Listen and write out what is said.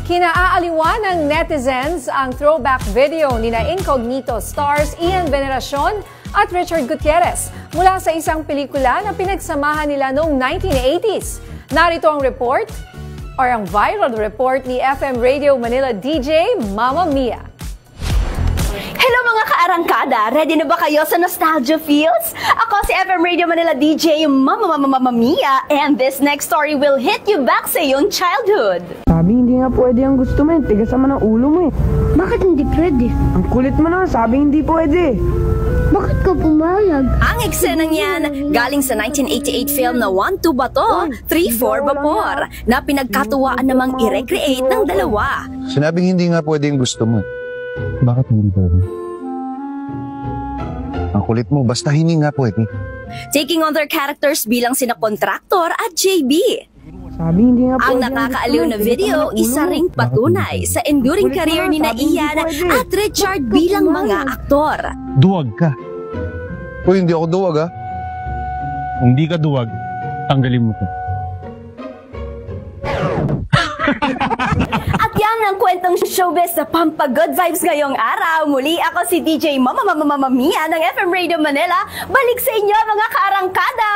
Kinaaaliwan ng netizens ang throwback video ni na Incognito stars Ian Veneracion at Richard Gutierrez mula sa isang pelikula na pinagsamahan nila noong 1980s. Narito ang report or ang viral report ni FM Radio Manila DJ Mama Mia. Hello mga kaarangkada! Ready na ba kayo sa nostalgia feels? Ako si FM Radio Manila DJ Mama Mia, and this next story will hit you back sa iyong childhood. Sabi hindi nga pwede ang gusto mo, tigas naman ang ulo mo eh. Bakit hindi pwede? Ang kulit mo naman, sabi hindi pwede. Bakit ka pumayag? Ang eksenang yan, galing sa 1988 film na 1-2 Bato, 3-4 Vapor, na pinagkatuwaan namang i-recreate ng dalawa. Sinabing hindi nga pwede yung gusto mo. Bakit hindi pwede? Ang kulit mo, basta hindi nga pwede. Taking on their characters bilang sina Kontraktor at JB. Sabi hindi nga pwede. Ang nakakaaliw na video, isa ring patunay sa enduring career ni na Ian at Richard bilang mga aktor. Duwag ka. Uy, hindi ako duwag ha. Kung hindi ka duwag, tanggalin mo ko. At yan ang kwentong showbiz sa pampagood vibes ngayong araw. Muli ako si DJ Mama Mia ng FM Radio Manila. Balik sa inyo mga kaarangkada!